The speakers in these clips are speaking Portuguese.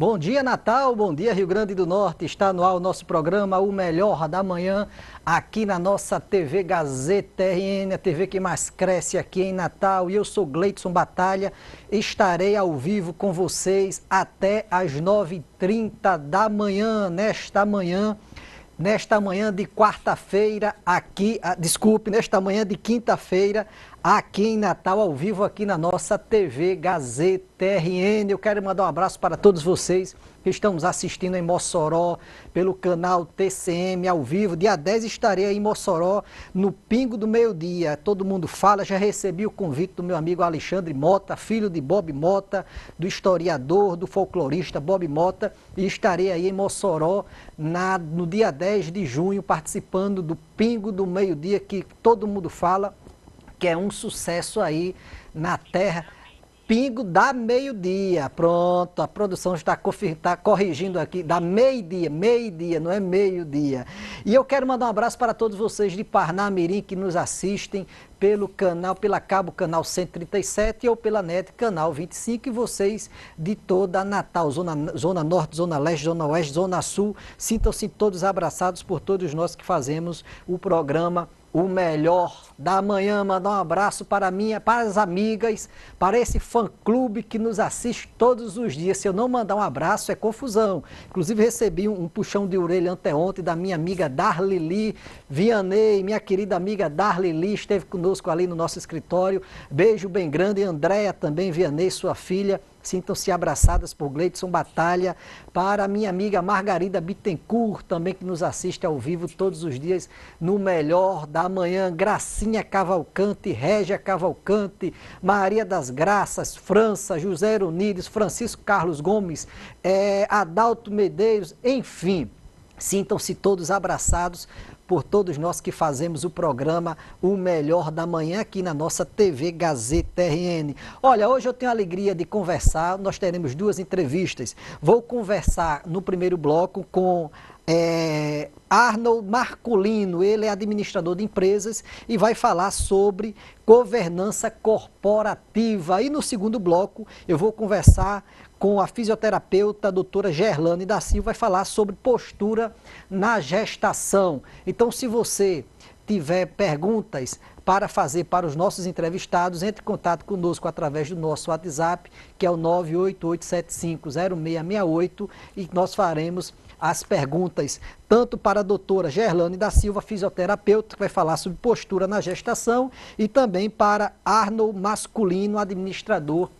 Bom dia, Natal, bom dia, Rio Grande do Norte. Está no ar o nosso programa O Melhor da Manhã, aqui na nossa TV Gazeta RN, a TV que mais cresce aqui em Natal. E eu sou Gleidson Batalha, estarei ao vivo com vocês até às 9h30 da manhã, nesta manhã de quarta-feira aqui, nesta manhã de quinta-feira aqui em Natal, ao vivo aqui na nossa TV Gazeta RN. Eu quero mandar um abraço para todos vocês que estão nos assistindo em Mossoró, pelo canal TCM ao vivo. Dia 10 estarei aí em Mossoró, no Pingo do Meio-Dia. Todo mundo fala, já recebi o convite do meu amigo Alexandre Mota, filho de Bob Mota, do historiador, do folclorista Bob Mota, e estarei aí em Mossoró no dia 10 de junho, participando do Pingo do Meio-Dia, que todo mundo fala que é um sucesso aí na terra. Pingo da meio-dia, pronto, a produção está corrigindo aqui, da meio-dia, não é meio-dia. E eu quero mandar um abraço para todos vocês de Parnamirim que nos assistem pelo canal, pela Cabo Canal 137 ou pela NET Canal 25, e vocês de toda a Natal, Zona Norte, Zona Leste, Zona Oeste, Zona Sul, sintam-se todos abraçados por todos nós que fazemos o programa O Melhor da Manhã. Mandar um abraço para as amigas, para esse fã-clube que nos assiste todos os dias. Se eu não mandar um abraço, é confusão. Inclusive, recebi um puxão de orelha anteontem da minha amiga Darlili Vianney, minha querida amiga Darlili, esteve conosco ali no nosso escritório. Beijo bem grande. Andréia também, Vianney, sua filha. Sintam-se abraçadas por Gleidson Batalha. Para a minha amiga Margarida Bittencourt, também que nos assiste ao vivo todos os dias no Melhor da Manhã. Gracinha Cavalcante, Régia Cavalcante, Maria das Graças, França, José Eronides, Francisco Carlos Gomes, Adalto Medeiros, enfim. Sintam-se todos abraçados por todos nós que fazemos o programa O Melhor da Manhã aqui na nossa TV Gazeta RN. Olha, hoje eu tenho a alegria de conversar, nós teremos duas entrevistas. Vou conversar no primeiro bloco com Arnold Marculino, ele é administrador de empresas e vai falar sobre governança corporativa. E no segundo bloco eu vou conversar com a fisioterapeuta a doutora Gerlane da Silva, vai falar sobre postura na gestação. Então, se você tiver perguntas para fazer para os nossos entrevistados, entre em contato conosco através do nosso WhatsApp, que é o 988750668, e nós faremos as perguntas tanto para a doutora Gerlane da Silva, fisioterapeuta, que vai falar sobre postura na gestação, e também para Arnold Masculino, administrador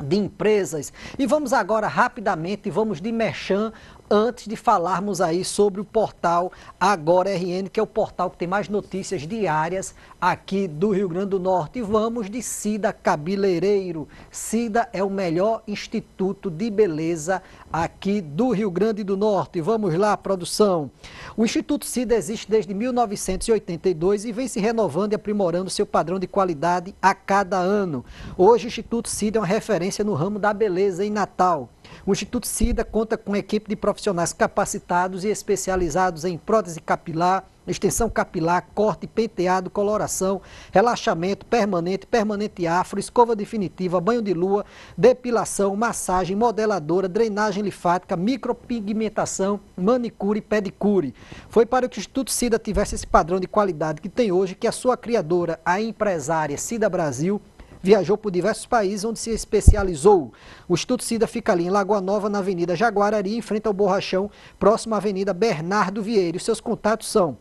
de empresas. E vamos agora rapidamente, vamos de merchan, antes de falarmos aí sobre o portal Agora RN, que é o portal que tem mais notícias diárias aqui do Rio Grande do Norte. E vamos de Cida Cabeleireiro. Cida é o melhor instituto de beleza aqui do Rio Grande do Norte. Vamos lá, produção. O Instituto Cida existe desde 1982 e vem se renovando e aprimorando seu padrão de qualidade a cada ano. Hoje o Instituto Cida é uma referência no ramo da beleza em Natal. O Instituto Cida conta com uma equipe de profissionais capacitados e especializados em prótese capilar, extensão capilar, corte, penteado, coloração, relaxamento permanente, permanente afro, escova definitiva, banho de lua, depilação, massagem, modeladora, drenagem linfática, micropigmentação, manicure e pedicure. Foi para que o Instituto Cida tivesse esse padrão de qualidade que tem hoje que a sua criadora, a empresária Cida Brasil, viajou por diversos países onde se especializou. O Instituto Cida fica ali em Lagoa Nova, na Avenida Jaguarari, em frente ao Borrachão, próximo à Avenida Bernardo Vieira. Os seus contatos são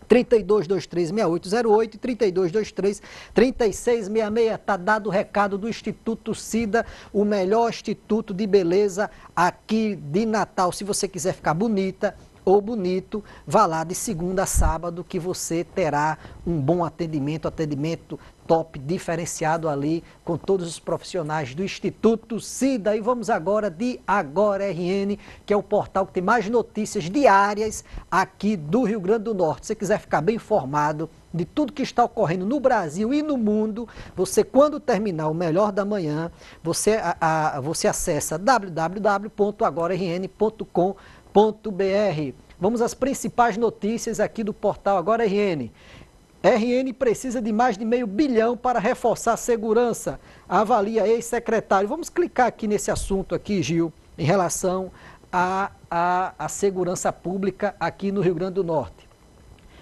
3223-6808 e 3223-3666. Está dado o recado do Instituto Cida, o melhor instituto de beleza aqui de Natal. Se você quiser ficar bonita ou bonito, vá lá de segunda a sábado que você terá um bom atendimento top, diferenciado ali, com todos os profissionais do Instituto Cida. E vamos agora de Agora RN, que é o portal que tem mais notícias diárias aqui do Rio Grande do Norte. Se você quiser ficar bem informado de tudo que está ocorrendo no Brasil e no mundo, você, quando terminar o Melhor da Manhã, você acessa www.agorarn.com.br. Vamos às principais notícias aqui do portal Agora RN. RN precisa de mais de R$500 milhão para reforçar a segurança, avalia ex-secretário. Vamos clicar aqui nesse assunto aqui, Gil, em relação à segurança pública aqui no Rio Grande do Norte.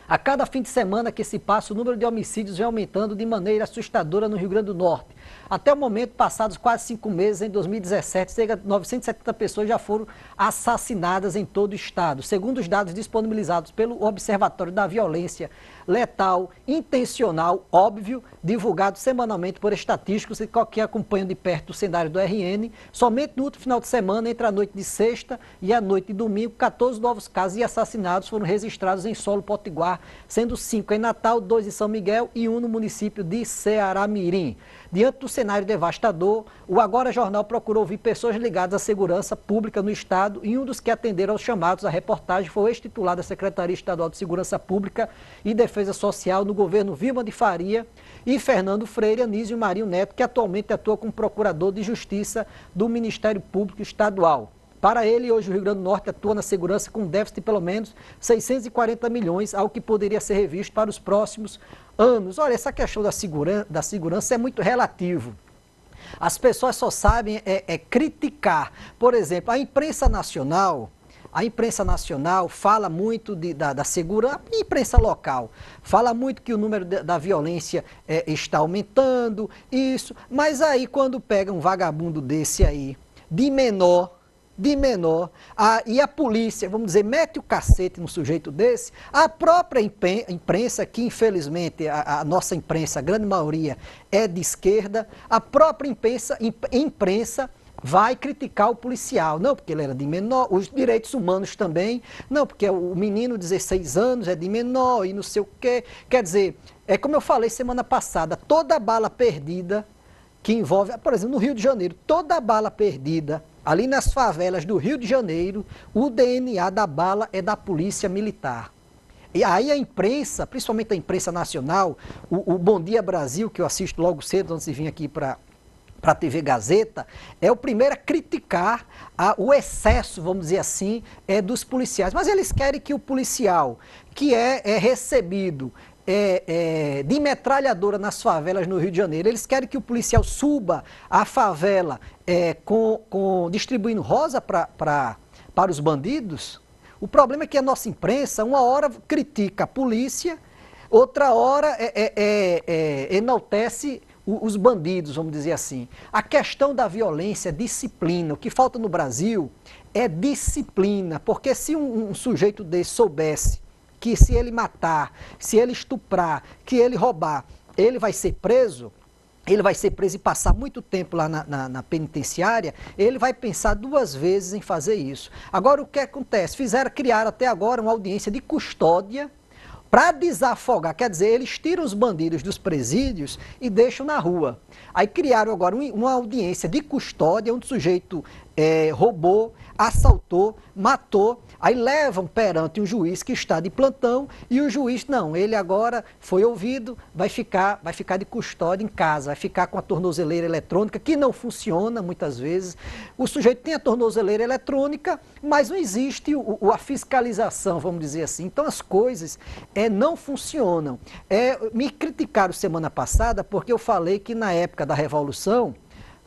A cada fim de semana que se passa, o número de homicídios vem aumentando de maneira assustadora no Rio Grande do Norte. Até o momento, passados quase 5 meses, em 2017, cerca de 970 pessoas já foram assassinadas em todo o estado. Segundo os dados disponibilizados pelo Observatório da Violência Letal Intencional, óbvio, divulgado semanalmente por estatísticos e que acompanham de perto o cenário do RN, somente no último final de semana, entre a noite de sexta e a noite de domingo, 14 novos casos de assassinatos foram registrados em solo potiguar, sendo 5 em Natal, 2 em São Miguel e 1 no município de Ceará-Mirim. Diante do cenário devastador, o Agora Jornal procurou ouvir pessoas ligadas à segurança pública no estado e um dos que atenderam aos chamados à reportagem foi o ex-titular da Secretaria Estadual de Segurança Pública e Defesa Social no governo Vilma de Faria e Fernando Freire, Anísio Marinho Neto, que atualmente atua como procurador de Justiça do Ministério Público Estadual. Para ele, hoje o Rio Grande do Norte atua na segurança com um déficit de pelo menos 640 milhões, algo que poderia ser revisto para os próximos anos. Olha, essa questão da segurança é muito relativo. As pessoas só sabem criticar. Por exemplo, a imprensa nacional fala muito da segurança, a imprensa local fala muito que o número da violência está aumentando, isso, mas aí quando pega um vagabundo desse aí, de menor, e a polícia, vamos dizer, mete o cacete num sujeito desse, a própria imprensa, que infelizmente a nossa imprensa, a grande maioria, é de esquerda, a própria imprensa vai criticar o policial, não porque ele era de menor, os direitos humanos também, não porque o menino de 16 anos é de menor e não sei o quê. Quer dizer, é como eu falei semana passada, toda bala perdida que envolve, por exemplo, no Rio de Janeiro, toda bala perdida ali nas favelas do Rio de Janeiro, o DNA da bala é da Polícia Militar. E aí a imprensa, principalmente a imprensa nacional, o Bom Dia Brasil, que eu assisto logo cedo antes de vir aqui para a TV Gazeta, é o primeiro a criticar o excesso, vamos dizer assim, dos policiais. Mas eles querem que o policial, que é recebido de metralhadora nas favelas no Rio de Janeiro, eles querem que o policial suba a favela distribuindo rosa para os bandidos. O problema é que a nossa imprensa, uma hora critica a polícia, outra hora enaltece os bandidos, vamos dizer assim. A questão da violência é disciplina. O que falta no Brasil é disciplina, porque se um sujeito desse soubesse que se ele matar, se ele estuprar, que ele roubar, ele vai ser preso e passar muito tempo lá na penitenciária, ele vai pensar 2 vezes em fazer isso. Agora, o que acontece? Criaram até agora uma audiência de custódia para desafogar, quer dizer, eles tiram os bandidos dos presídios e deixam na rua. Aí criaram agora uma audiência de custódia, onde o sujeito roubou, assaltou, matou, aí levam perante um juiz que está de plantão e o juiz, não, ele agora foi ouvido, vai ficar de custódia em casa, vai ficar com a tornozeleira eletrônica, que não funciona muitas vezes. O sujeito tem a tornozeleira eletrônica, mas não existe a fiscalização, vamos dizer assim. Então as coisas não funcionam. Me criticaram semana passada porque eu falei que na época da Revolução,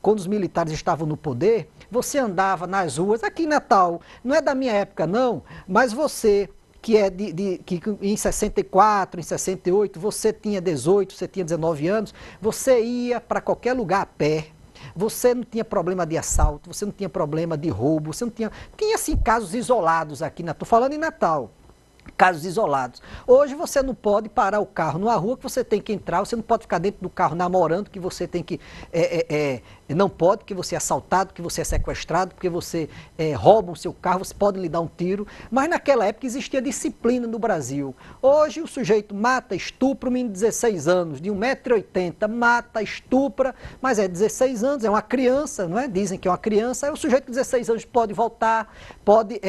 quando os militares estavam no poder, você andava nas ruas, aqui em Natal, não é da minha época não, mas você que que em 64, em 68, você tinha 18, você tinha 19 anos, você ia para qualquer lugar a pé, você não tinha problema de assalto, você não tinha problema de roubo, você não tinha assim casos isolados aqui, estou falando em Natal. Casos isolados. Hoje você não pode parar o carro numa rua que você tem que entrar, você não pode ficar dentro do carro namorando, que você tem que... não pode, que você é assaltado, que você é sequestrado, porque você rouba o seu carro, você pode lhe dar um tiro. Mas naquela época existia disciplina no Brasil. Hoje o sujeito mata, estupra um menino de 16 anos, de 1,80 m, mata, estupra, mas 16 anos, é uma criança, não é? Dizem que é uma criança, aí o sujeito de 16 anos pode voltar, pode...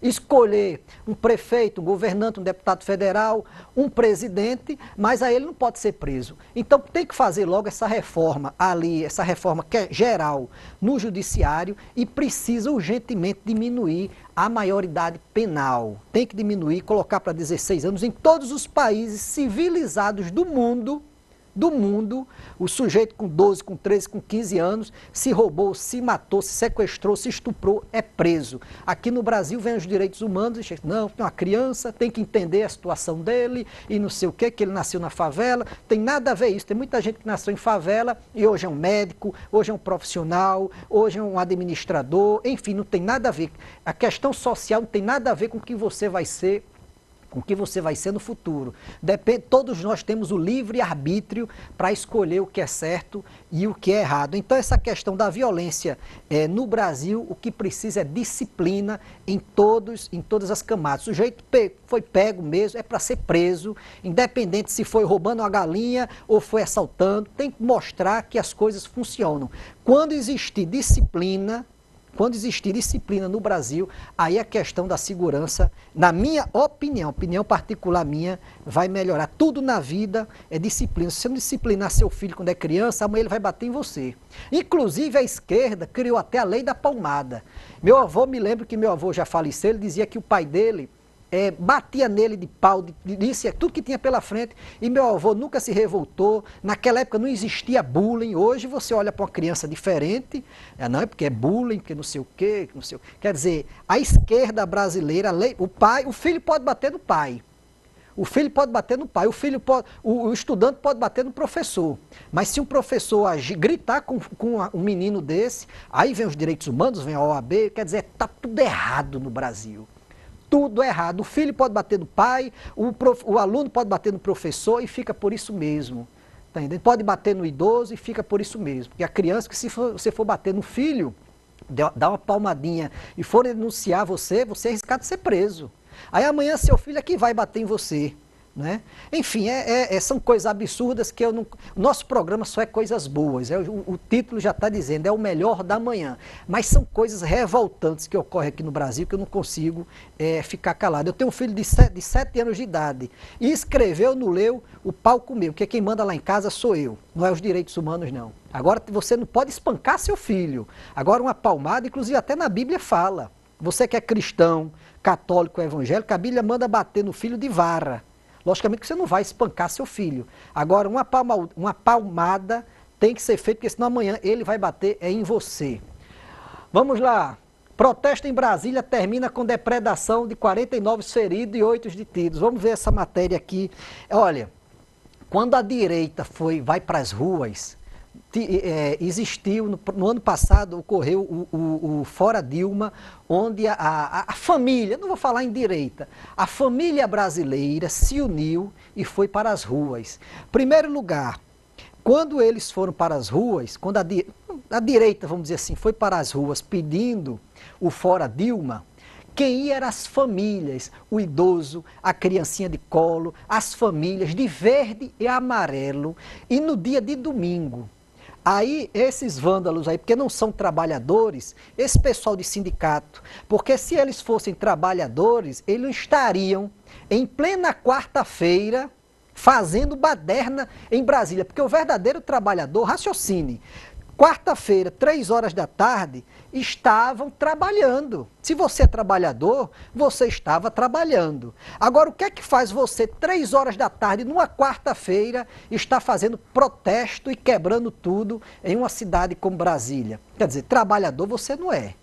escolher um prefeito, um governante, um deputado federal, um presidente, mas aí ele não pode ser preso. Então tem que fazer logo essa reforma ali, essa reforma que é geral no judiciário e precisa urgentemente diminuir a maioridade penal. Tem que diminuir, colocar para 16 anos em todos os países civilizados do mundo. do mundo, o sujeito com 12, com 13, com 15 anos, se roubou, se matou, se sequestrou, se estuprou, é preso. Aqui no Brasil vem os direitos humanos e diz, não, uma criança tem que entender a situação dele e não sei o quê, que ele nasceu na favela. Tem nada a ver isso. Tem muita gente que nasceu em favela e hoje é um médico, hoje é um profissional, hoje é um administrador, enfim, não tem nada a ver. A questão social não tem nada a ver com o que você vai ser, com o que você vai ser no futuro. Todos nós temos o livre arbítrio para escolher o que é certo e o que é errado. Então essa questão da violência no Brasil, o que precisa é disciplina em todas as camadas. O sujeito foi pego mesmo, é para ser preso, independente se foi roubando uma galinha ou foi assaltando, tem que mostrar que as coisas funcionam. Quando existir disciplina no Brasil, aí a questão da segurança, na minha opinião particular minha, vai melhorar. Tudo na vida é disciplina. Se você não disciplinar seu filho quando é criança, amanhã ele vai bater em você. Inclusive a esquerda criou até a lei da palmada. Meu avô, me lembro que meu avô já faleceu, ele dizia que o pai dele batia nele de pau, disse tudo que tinha pela frente, e meu avô nunca se revoltou. Naquela época não existia bullying. Hoje você olha para uma criança diferente, não é porque é bullying, porque não sei o quê, não sei o quê. Quer dizer, a esquerda brasileira, o filho pode bater no pai. O filho pode bater no pai, o estudante pode bater no professor. Mas se um professor gritar com um menino desse, aí vem os direitos humanos, vem a OAB, quer dizer, está tudo errado no Brasil. Tudo errado. O filho pode bater no pai, o aluno pode bater no professor e fica por isso mesmo. Tá entendendo? Pode bater no idoso e fica por isso mesmo. Porque a criança, que se você for bater no filho, dá uma palmadinha e for denunciar você é arriscado de ser preso. Aí amanhã seu filho é que vai bater em você. Né? Enfim, são coisas absurdas que o nosso programa só é coisas boas. O título já está dizendo, é o melhor da manhã. Mas são coisas revoltantes que ocorrem aqui no Brasil que eu não consigo ficar calado. Eu tenho um filho de 7 anos de idade e escreveu, não leu, o pau comeu, porque quem manda lá em casa sou eu, não é os direitos humanos não. Agora você não pode espancar seu filho. Agora uma palmada, inclusive até na Bíblia fala. Você que é cristão, católico, evangélico, a Bíblia manda bater no filho de vara. Logicamente que você não vai espancar seu filho. Agora, uma palmada tem que ser feita, porque senão amanhã ele vai bater em você. Vamos lá. Protesto em Brasília termina com depredação de 49 feridos e 8 detidos. Vamos ver essa matéria aqui. Olha, quando a direita vai para as ruas, existiu, no ano passado ocorreu o Fora Dilma, onde a família, não vou falar em direita, a família brasileira se uniu e foi para as ruas. Primeiro lugar, quando eles foram para as ruas, quando a direita, vamos dizer assim, foi para as ruas pedindo o Fora Dilma, quem ia eram as famílias, o idoso, a criancinha de colo, as famílias de verde e amarelo, e no dia de domingo, aí, esses vândalos aí, porque não são trabalhadores, esse pessoal de sindicato, porque se eles fossem trabalhadores, eles estariam em plena quarta-feira fazendo baderna em Brasília, porque o verdadeiro trabalhador, raciocine, quarta-feira, 3 horas da tarde, estavam trabalhando. Se você é trabalhador, você estava trabalhando. Agora, o que é que faz você, 3 horas da tarde, numa quarta-feira, estar fazendo protesto e quebrando tudo em uma cidade como Brasília? Quer dizer, trabalhador você não é.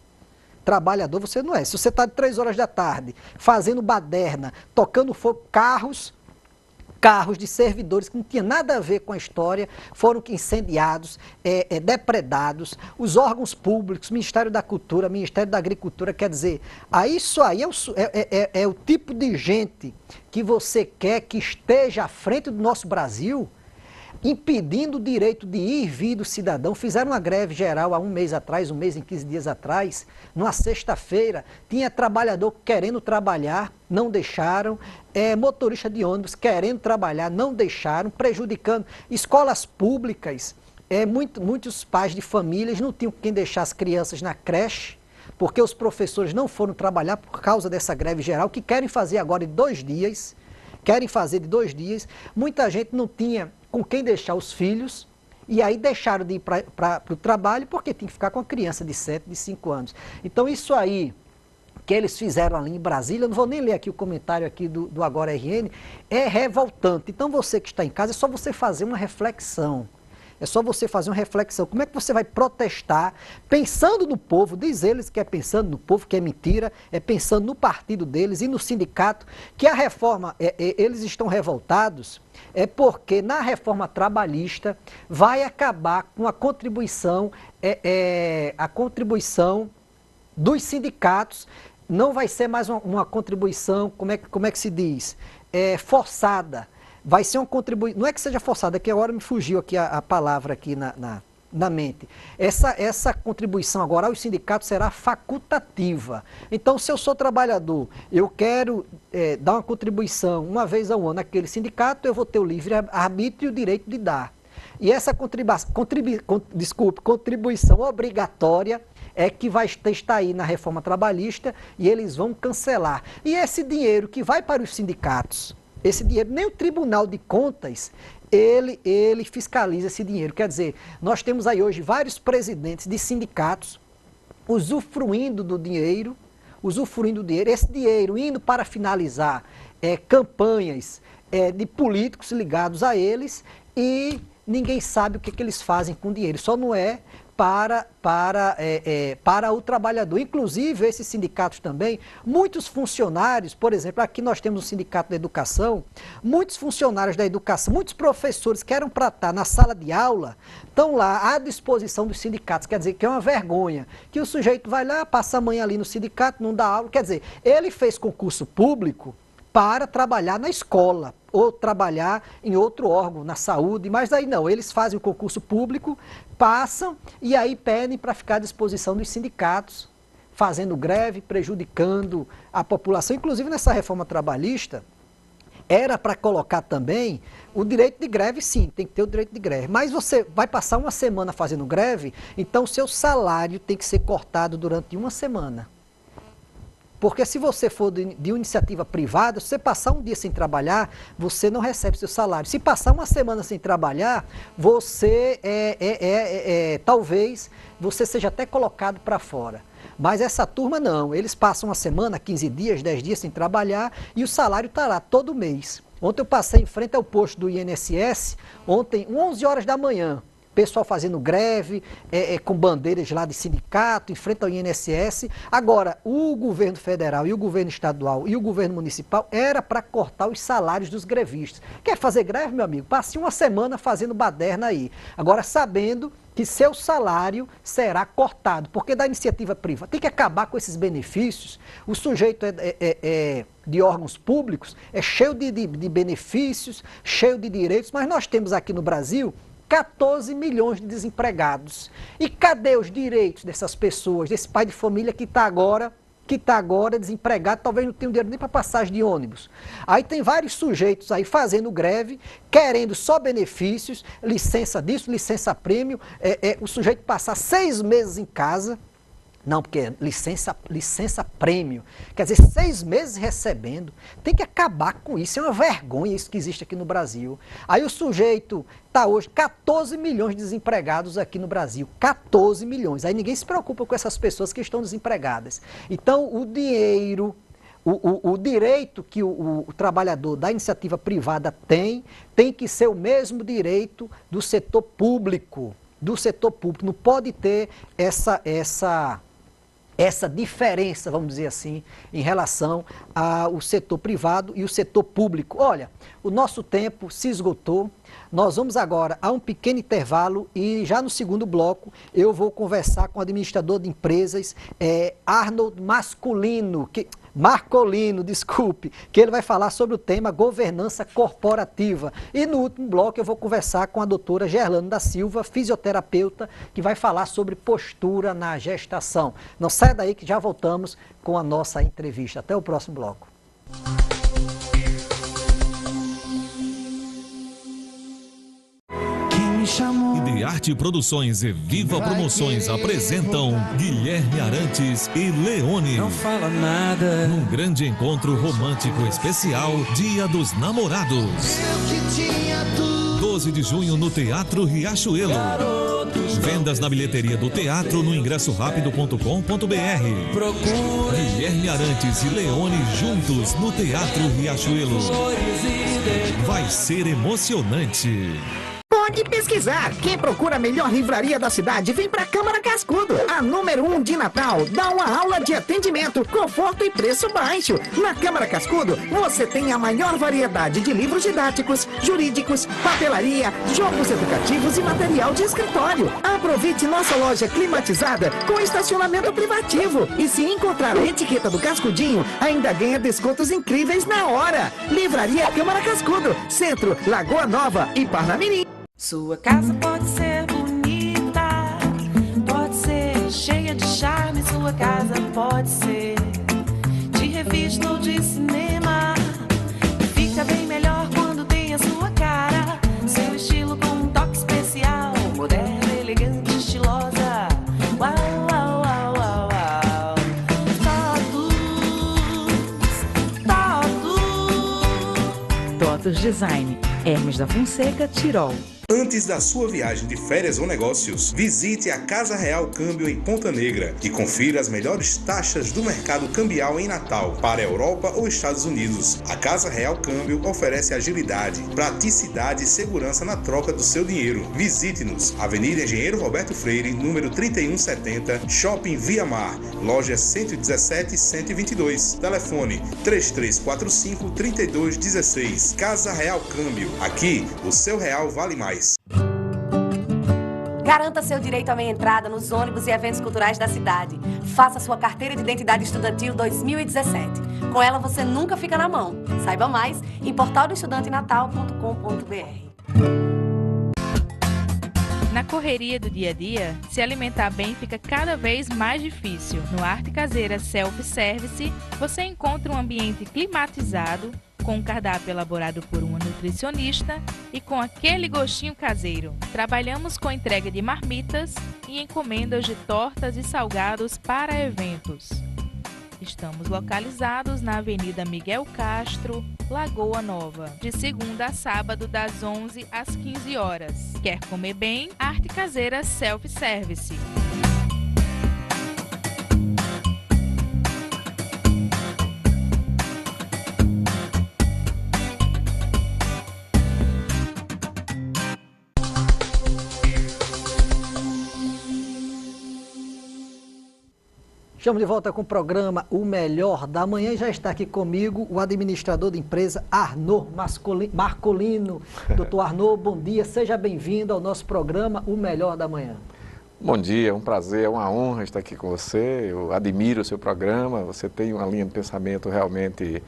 Trabalhador você não é. Se você está de 3 horas da tarde, fazendo baderna, tocando fogo, carros de servidores que não tinha nada a ver com a história, foram incendiados, depredados, os órgãos públicos, Ministério da Cultura, Ministério da Agricultura, quer dizer, isso aí é o tipo de gente que você quer que esteja à frente do nosso Brasil, impedindo o direito de ir e vir do cidadão. Fizeram uma greve geral há um mês atrás, 1 mês e 15 dias atrás, numa sexta-feira, tinha trabalhador querendo trabalhar, não deixaram, motorista de ônibus querendo trabalhar, não deixaram, prejudicando escolas públicas, muitos pais de famílias não tinham quem deixar as crianças na creche, porque os professores não foram trabalhar por causa dessa greve geral, que querem fazer agora de 2 dias, muita gente não tinha com quem deixar os filhos, e aí deixaram de ir para o trabalho porque tinha que ficar com a criança de 7, de 5 anos. Então isso aí, que eles fizeram ali em Brasília, eu não vou nem ler aqui o comentário aqui do Agora RN, é revoltante. Então você que está em casa, é só você fazer uma reflexão. É só você fazer uma reflexão. Como é que você vai protestar pensando no povo? Diz eles que é pensando no povo, que é mentira, é pensando no partido deles e no sindicato, que a reforma, eles estão revoltados, é porque na reforma trabalhista vai acabar com a contribuição dos sindicatos. Não vai ser mais uma contribuição, como é que se diz? Forçada. Vai ser uma contribuição, não é que seja forçada, é que agora me fugiu aqui a palavra aqui na mente. Essa contribuição agora aos sindicatos será facultativa. Então, se eu sou trabalhador, eu quero dar uma contribuição uma vez ao ano naquele sindicato, eu vou ter o livre-arbítrio e o direito de dar. E essa contribuição obrigatória é que vai estar aí na reforma trabalhista e eles vão cancelar. E esse dinheiro que vai para os sindicatos, esse dinheiro, nem o Tribunal de Contas, ele fiscaliza esse dinheiro. Quer dizer, nós temos aí hoje vários presidentes de sindicatos usufruindo do dinheiro, esse dinheiro indo para finalizar campanhas de políticos ligados a eles e ninguém sabe o que eles fazem com o dinheiro. Só não é para o trabalhador. Inclusive, esses sindicatos também, muitos funcionários, por exemplo, aqui nós temos o Sindicato da Educação, muitos funcionários da educação, muitos professores que eram para estar na sala de aula, estão lá à disposição dos sindicatos. Quer dizer, que é uma vergonha, que o sujeito vai lá, passa a manhã ali no sindicato, não dá aula. Quer dizer, ele fez concurso público para trabalhar na escola ou trabalhar em outro órgão, na saúde, mas aí não, eles fazem o concurso público, passam e aí pedem para ficar à disposição dos sindicatos, fazendo greve, prejudicando a população. Inclusive nessa reforma trabalhista, era para colocar também o direito de greve, sim, tem que ter o direito de greve, mas você vai passar uma semana fazendo greve, então seu salário tem que ser cortado durante uma semana. Porque se você for de uma iniciativa privada, se você passar um dia sem trabalhar, você não recebe seu salário. Se passar uma semana sem trabalhar, você talvez você seja até colocado para fora. Mas essa turma não, eles passam uma semana, 15 dias, 10 dias sem trabalhar e o salário está lá todo mês. Ontem eu passei em frente ao posto do INSS, ontem, 11 horas da manhã. Pessoal fazendo greve, com bandeiras lá de sindicato, em frente ao INSS. Agora, o governo federal e o governo estadual e o governo municipal era para cortar os salários dos grevistas. Quer fazer greve, meu amigo? Passe uma semana fazendo baderna aí. Agora, sabendo que seu salário será cortado, porque da iniciativa privada tem que acabar com esses benefícios. O sujeito de órgãos públicos é cheio de benefícios, cheio de direitos, mas nós temos aqui no Brasil 14 milhões de desempregados. E cadê os direitos dessas pessoas, desse pai de família que está agora desempregado, talvez não tenha dinheiro nem para passagem de ônibus. Aí tem vários sujeitos aí fazendo greve, querendo só benefícios, licença disso, licença prêmio, o sujeito passar 6 meses em casa. Não, porque é licença prêmio. Quer dizer, 6 meses recebendo. Tem que acabar com isso. É uma vergonha isso que existe aqui no Brasil. Aí o sujeito está hoje 14 milhões de desempregados aqui no Brasil. 14 milhões. Aí ninguém se preocupa com essas pessoas que estão desempregadas. Então, o dinheiro, o direito que o trabalhador da iniciativa privada tem que ser o mesmo direito do setor público. Do setor público. Não pode ter essa diferença, vamos dizer assim, em relação ao setor privado e o setor público. Olha, o nosso tempo se esgotou, nós vamos agora a um pequeno intervalo e já no segundo bloco eu vou conversar com o administrador de empresas, Arnold Marcolino, desculpe, que ele vai falar sobre o tema governança corporativa. E no último bloco eu vou conversar com a doutora Gerlane da Silva, fisioterapeuta, que vai falar sobre postura na gestação. Não sai daí que já voltamos com a nossa entrevista. Até o próximo bloco. Idearte Produções e Viva Promoções apresentam Guilherme Arantes e Leone. Não fala nada. Num grande encontro romântico especial, Dia dos Namorados. Eu que tinha tudo. 12 de junho no Teatro Riachuelo. Vendas na bilheteria do teatro no ingressorapido.com.br. Guilherme Arantes e Leone juntos no Teatro Riachuelo. Vai ser emocionante. Pode pesquisar. Quem procura a melhor livraria da cidade, vem pra Câmara Cascudo. A número 1 de Natal dá uma aula de atendimento, conforto e preço baixo. Na Câmara Cascudo, você tem a maior variedade de livros didáticos, jurídicos, papelaria, jogos educativos e material de escritório. Aproveite nossa loja climatizada com estacionamento privativo. E se encontrar a etiqueta do Cascudinho, ainda ganha descontos incríveis na hora. Livraria Câmara Cascudo, Centro, Lagoa Nova e Parnamirim. Sua casa pode ser bonita, pode ser cheia de charme, sua casa pode ser de revista ou de cinema. Fica bem melhor quando tem a sua cara, seu estilo com um toque especial, moderna, elegante, estilosa. Uau, uau, uau, uau, uau. TOTUS Design, Hermes da Fonseca, Tirol. Antes da sua viagem de férias ou negócios, visite a Casa Real Câmbio em Ponta Negra e confira as melhores taxas do mercado cambial em Natal para a Europa ou Estados Unidos. A Casa Real Câmbio oferece agilidade, praticidade e segurança na troca do seu dinheiro. Visite-nos, Avenida Engenheiro Roberto Freire, número 3170, Shopping Via Mar, loja 117 e 122. Telefone 3345-3216. Casa Real Câmbio. Aqui, o seu real vale mais. Garanta seu direito à meia entrada nos ônibus e eventos culturais da cidade. Faça sua carteira de identidade estudantil 2017. Com ela você nunca fica na mão. Saiba mais em portaldoestudantenatal.com.br. Na correria do dia a dia, se alimentar bem fica cada vez mais difícil. No Arte Caseira Self-Service, você encontra um ambiente climatizado, com um cardápio elaborado por uma nutricionista e com aquele gostinho caseiro. Trabalhamos com entrega de marmitas e encomendas de tortas e salgados para eventos. Estamos localizados na Avenida Miguel Castro, Lagoa Nova, de segunda a sábado das 11 às 15 horas. Quer comer bem? Arte Caseira Self-Service. Estamos de volta com o programa O Melhor da Manhã e já está aqui comigo o administrador da empresa Arnaud Marcolino. Doutor Arnaud, bom dia, seja bem-vindo ao nosso programa O Melhor da Manhã. Bom dia, é um prazer, é uma honra estar aqui com você, eu admiro o seu programa, você tem uma linha de pensamento realmente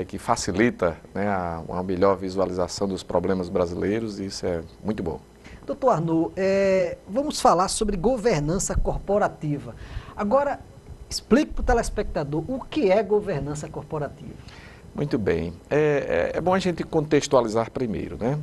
que facilita, né, uma melhor visualização dos problemas brasileiros e isso é muito bom. Doutor Arnaud, vamos falar sobre governança corporativa. Agora, explique para o telespectador o que é governança corporativa. Muito bem. É bom a gente contextualizar primeiro, né?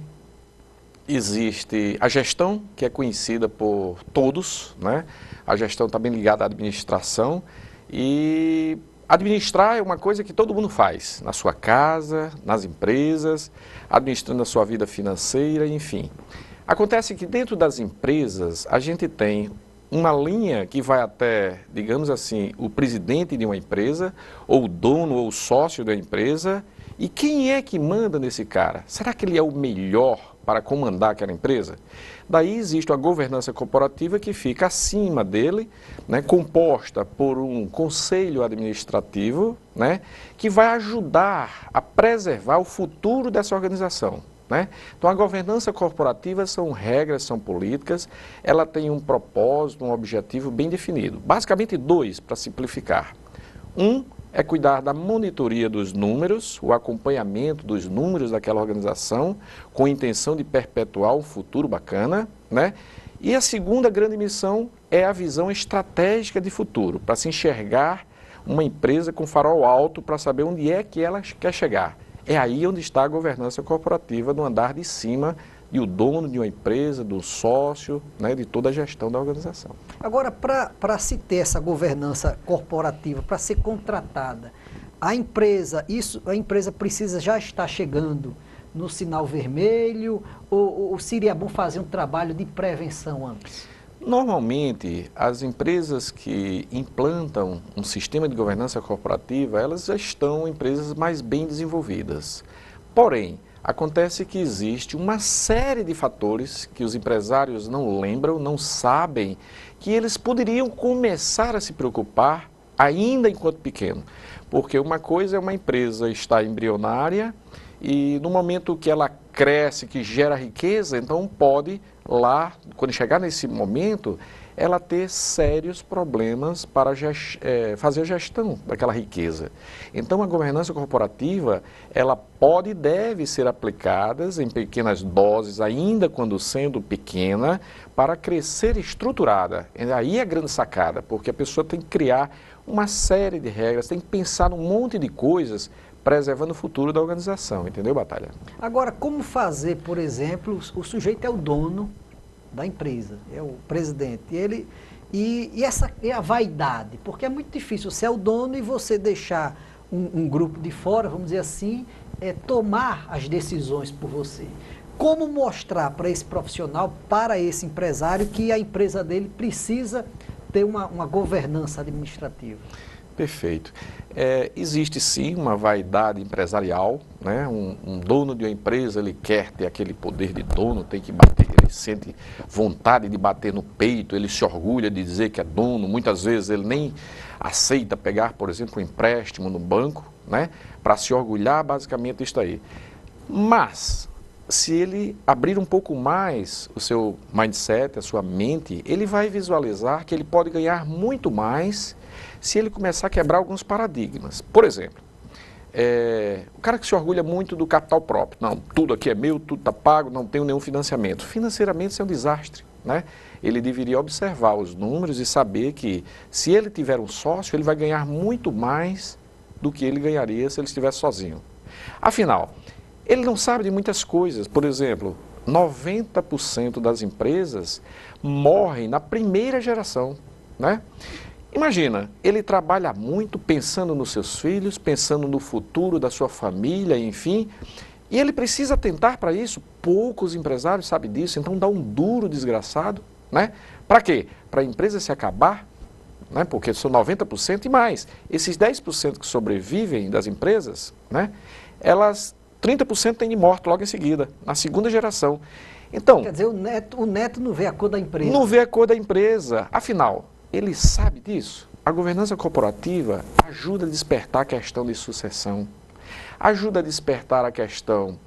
Existe a gestão, que é conhecida por todos, né? A gestão está bem ligada à administração e administrar é uma coisa que todo mundo faz, na sua casa, nas empresas, administrando a sua vida financeira, enfim. Acontece que dentro das empresas a gente tem uma linha que vai até, digamos assim, o presidente de uma empresa, ou o dono ou o sócio da empresa. E quem é que manda nesse cara? Será que ele é o melhor para comandar aquela empresa? Daí existe a governança corporativa que fica acima dele, né, composta por um conselho administrativo, né, que vai ajudar a preservar o futuro dessa organização. Né? Então, a governança corporativa são regras, são políticas, ela tem um propósito, um objetivo bem definido. Basicamente dois, para simplificar. Um é cuidar da monitoria dos números, o acompanhamento dos números daquela organização, com a intenção de perpetuar um futuro bacana. Né? E a segunda grande missão é a visão estratégica de futuro, para se enxergar uma empresa com farol alto para saber onde é que ela quer chegar. É aí onde está a governança corporativa, no andar de cima de o dono de uma empresa, do sócio, né, de toda a gestão da organização. Agora, para se ter essa governança corporativa, para ser contratada, a empresa precisa já estar chegando no sinal vermelho, ou seria bom fazer um trabalho de prevenção antes? Normalmente, as empresas que implantam um sistema de governança corporativa, elas já estão empresas mais bem desenvolvidas. Porém, acontece que existe uma série de fatores que os empresários não lembram, não sabem, que eles poderiam começar a se preocupar ainda enquanto pequeno. Porque uma coisa é uma empresa estar embrionária e no momento que ela cresce, que gera riqueza, então pode lá, quando chegar nesse momento, ela ter sérios problemas para fazer a gestão daquela riqueza. Então, a governança corporativa, ela pode e deve ser aplicada em pequenas doses, ainda quando sendo pequena, para crescer estruturada. Aí é a grande sacada, porque a pessoa tem que criar uma série de regras, tem que pensar num monte de coisas, preservando o futuro da organização, entendeu, Batalha? Agora, como fazer, por exemplo, o sujeito é o dono da empresa, é o presidente, essa é a vaidade, porque é muito difícil você é o dono e você deixar um grupo de fora, vamos dizer assim, tomar as decisões por você. Como mostrar para esse profissional, para esse empresário, que a empresa dele precisa ter uma governança administrativa? Perfeito. Existe sim uma vaidade empresarial, né? Um dono de uma empresa, ele quer ter aquele poder de dono, tem que bater, ele sente vontade de bater no peito, ele se orgulha de dizer que é dono, muitas vezes ele nem aceita pegar, por exemplo, um empréstimo no banco, né? Para se orgulhar, basicamente isso aí. Mas, se ele abrir um pouco mais o seu mindset, a sua mente, ele vai visualizar que ele pode ganhar muito mais se ele começar a quebrar alguns paradigmas. Por exemplo, o cara que se orgulha muito do capital próprio, não, tudo aqui é meu, tudo está pago, não tenho nenhum financiamento. Financeiramente isso é um desastre, né? Ele deveria observar os números e saber que se ele tiver um sócio, ele vai ganhar muito mais do que ele ganharia se ele estivesse sozinho. Afinal, ele não sabe de muitas coisas. Por exemplo, 90% das empresas morrem na primeira geração, né? Imagina, ele trabalha muito pensando nos seus filhos, pensando no futuro da sua família, enfim, e ele precisa atentar para isso. Poucos empresários sabem disso, então dá um duro desgraçado, né? Para quê? Para a empresa se acabar, né? Porque são 90% e mais. Esses 10% que sobrevivem das empresas, né? 30% têm de morte logo em seguida, na segunda geração. Então, quer dizer, o neto não vê a cor da empresa. Não vê a cor da empresa. Afinal, ele sabe disso. A governança corporativa ajuda a despertar a questão de sucessão, ajuda a despertar a questão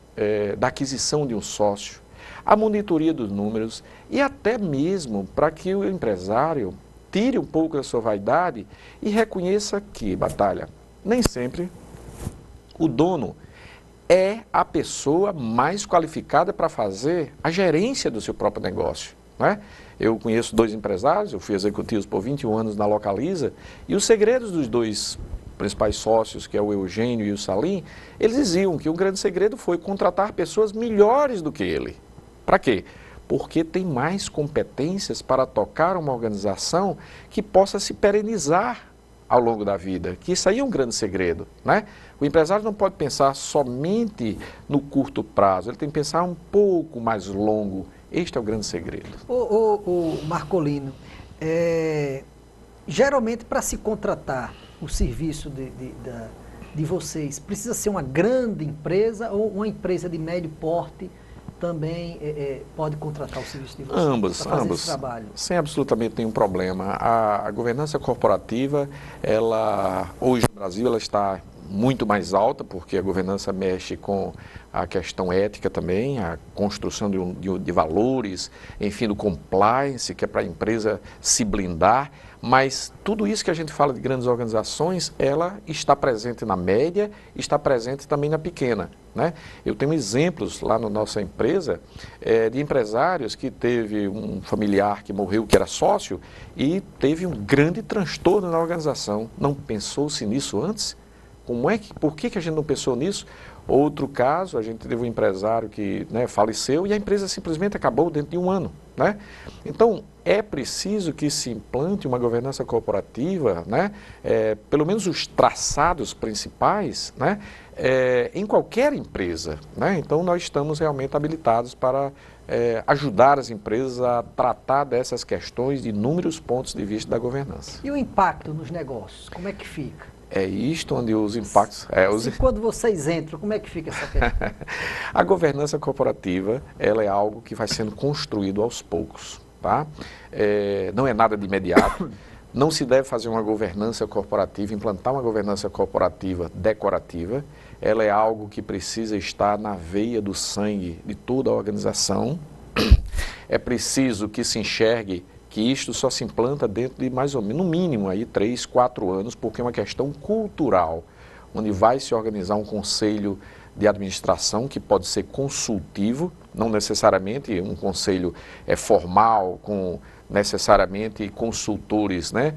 da aquisição de um sócio, a monitoria dos números e até mesmo para que o empresário tire um pouco da sua vaidade e reconheça que, Batalha, nem sempre o dono é a pessoa mais qualificada para fazer a gerência do seu próprio negócio, né? Eu conheço 2 empresários, eu fui executivo por 21 anos na Localiza, e os segredos dos 2 principais sócios, que é o Eugênio e o Salim, eles diziam que o grande segredo foi contratar pessoas melhores do que ele. Para quê? Porque tem mais competências para tocar uma organização que possa se perenizar ao longo da vida, que isso aí é um grande segredo, né? O empresário não pode pensar somente no curto prazo, ele tem que pensar um pouco mais longo. Este é o grande segredo. O Marcolino, geralmente para se contratar o serviço de vocês, precisa ser uma grande empresa ou uma empresa de médio porte também pode contratar o serviço de vocês? Ambos, esse trabalho? Sem absolutamente nenhum problema. A governança corporativa, hoje no Brasil, ela está muito mais alta, porque a governança mexe com a questão ética também, a construção de valores, enfim, do compliance, que é para a empresa se blindar, mas tudo isso que a gente fala de grandes organizações, ela está presente na média, está presente também na pequena, né? Eu tenho exemplos lá na nossa empresa de empresários que teve um familiar que morreu, que era sócio, e teve um grande transtorno na organização. Não pensou-se nisso antes? Por que a gente não pensou nisso? Outro caso, a gente teve um empresário que faleceu e a empresa simplesmente acabou dentro de um ano. né? Então, é preciso que se implante uma governança corporativa, né? Pelo menos os traçados principais, né? Em qualquer empresa, né? Então, nós estamos realmente habilitados para ajudar as empresas a tratar dessas questões de inúmeros pontos de vista da governança. E o impacto nos negócios, como é que fica? É isto onde os impactos... E quando vocês entram, como é que fica essa questão? A governança corporativa, ela é algo que vai sendo construído aos poucos, tá? Não é nada de imediato. Não se deve fazer uma governança corporativa, implantar uma governança corporativa decorativa. Ela é algo que precisa estar na veia do sangue de toda a organização. É preciso que se enxergue que isto só se implanta dentro de mais ou menos, no mínimo, aí, 3, 4 anos, porque é uma questão cultural, onde vai se organizar um conselho de administração que pode ser consultivo, não necessariamente um conselho formal, com necessariamente consultores, né,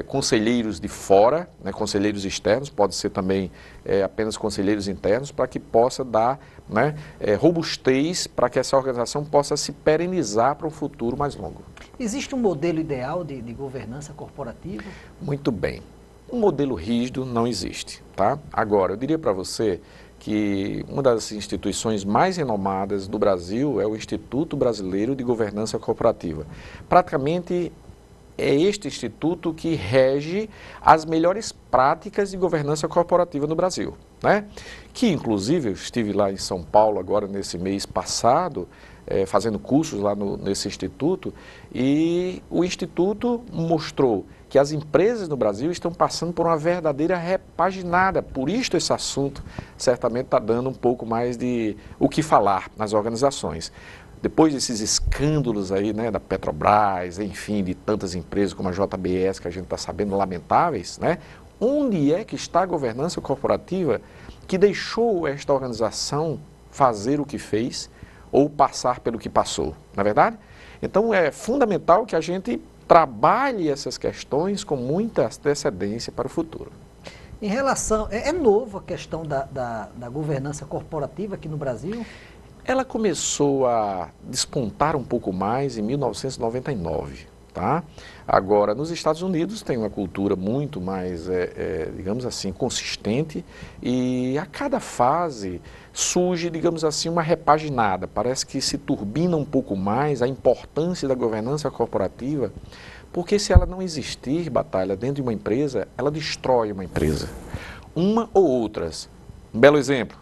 conselheiros de fora, né, conselheiros externos, pode ser também apenas conselheiros internos, para que possa dar, né, robustez para que essa organização possa se perenizar para um futuro mais longo. Existe um modelo ideal de governança corporativa? Muito bem. Um modelo rígido não existe, tá? Agora, eu diria para você que uma das instituições mais renomadas do Brasil é o Instituto Brasileiro de Governança Corporativa. Praticamente é este instituto que rege as melhores práticas de governança corporativa no Brasil, né? Que, inclusive, eu estive lá em São Paulo agora nesse mês passado, fazendo cursos lá nesse instituto, e o instituto mostrou que as empresas no Brasil estão passando por uma verdadeira repaginada. Por isso esse assunto certamente está dando um pouco mais de o que falar nas organizações. Depois desses escândalos aí, né, da Petrobras, enfim, de tantas empresas como a JBS, que a gente está sabendo, lamentáveis, né? Onde é que está a governança corporativa que deixou esta organização fazer o que fez ou passar pelo que passou, não é verdade? Então é fundamental que a gente trabalhe essas questões com muita antecedência para o futuro. Em relação, é novo a questão da governança corporativa aqui no Brasil? Ela começou a despontar um pouco mais em 1999, tá? Agora, nos Estados Unidos tem uma cultura muito mais, digamos assim, consistente, e a cada fase surge, digamos assim, uma repaginada. Parece que se turbina um pouco mais a importância da governança corporativa, porque se ela não existir, Batalha, dentro de uma empresa, ela destrói uma empresa. Uma ou outras. Um belo exemplo.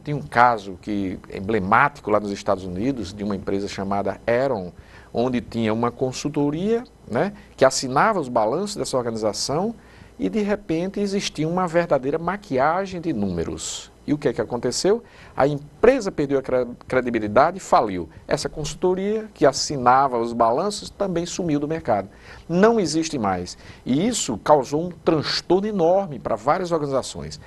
Tem um caso que é emblemático lá nos Estados Unidos, de uma empresa chamada Aeron, onde tinha uma consultoria, né, que assinava os balanços dessa organização e, de repente, existia uma verdadeira maquiagem de números. E o que é que aconteceu? A empresa perdeu a credibilidade e faliu. Essa consultoria que assinava os balanços também sumiu do mercado. Não existe mais. E isso causou um transtorno enorme para várias organizações.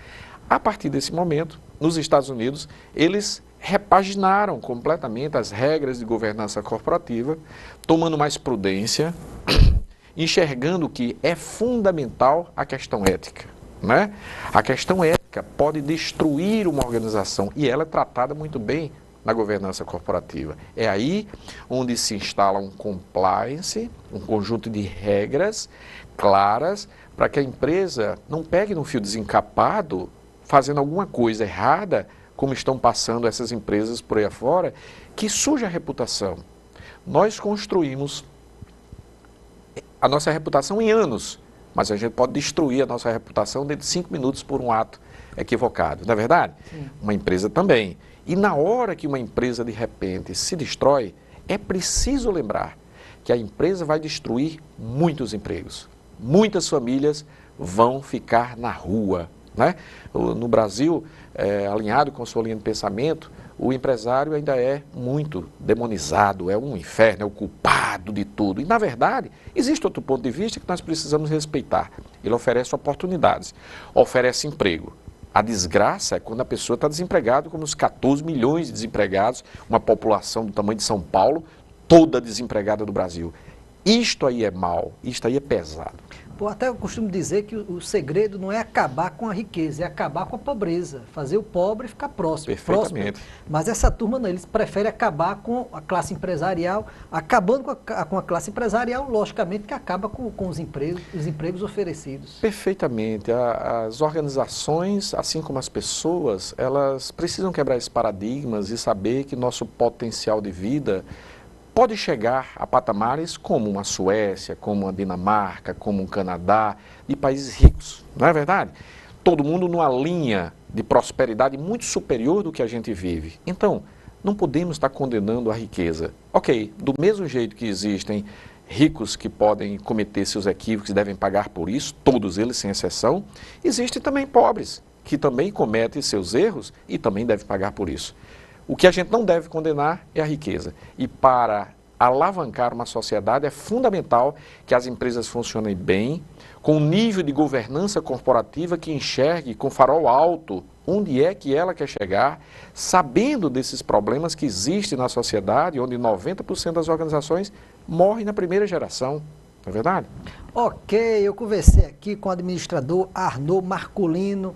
A partir desse momento, nos Estados Unidos, eles repaginaram completamente as regras de governança corporativa, tomando mais prudência, enxergando que é fundamental a questão ética, né? A questão ética pode destruir uma organização e ela é tratada muito bem na governança corporativa. É aí onde se instala um compliance, um conjunto de regras claras para que a empresa não pegue no fio desencapado fazendo alguma coisa errada, como estão passando essas empresas por aí afora, que suja a reputação. Nós construímos a nossa reputação em anos, mas a gente pode destruir a nossa reputação dentro de 5 minutos por um ato equivocado, não é verdade? Sim. Uma empresa também. E na hora que uma empresa, de repente, se destrói, é preciso lembrar que a empresa vai destruir muitos empregos. Muitas famílias vão ficar na rua, né? No Brasil, alinhado com a sua linha de pensamento, o empresário ainda é muito demonizado, é um inferno, é o culpado de tudo. E, na verdade, existe outro ponto de vista que nós precisamos respeitar. Ele oferece oportunidades, oferece emprego. A desgraça é quando a pessoa está desempregada, como os 14 milhões de desempregados, uma população do tamanho de São Paulo, toda desempregada do Brasil. Isto aí é mal, isto aí é pesado. Até eu costumo dizer que o segredo não é acabar com a riqueza, é acabar com a pobreza, fazer o pobre ficar próximo. Perfeitamente. Mas essa turma não, eles preferem acabar com a classe empresarial, acabando com a classe empresarial, logicamente que acaba com os empregos oferecidos. Perfeitamente. As organizações, assim como as pessoas, elas precisam quebrar esses paradigmas e saber que nosso potencial de vida pode chegar a patamares como uma Suécia, como uma Dinamarca, como um Canadá, de países ricos, não é verdade? Todo mundo numa linha de prosperidade muito superior do que a gente vive. Então, não podemos estar condenando a riqueza. Ok, do mesmo jeito que existem ricos que podem cometer seus equívocos e devem pagar por isso, todos eles sem exceção, existem também pobres que também cometem seus erros e também devem pagar por isso. O que a gente não deve condenar é a riqueza. E para alavancar uma sociedade é fundamental que as empresas funcionem bem, com um nível de governança corporativa que enxergue com farol alto onde é que ela quer chegar, sabendo desses problemas que existem na sociedade, onde 90% das organizações morrem na primeira geração. Não é verdade? Ok, eu conversei aqui com o administrador Arnaud Marculino.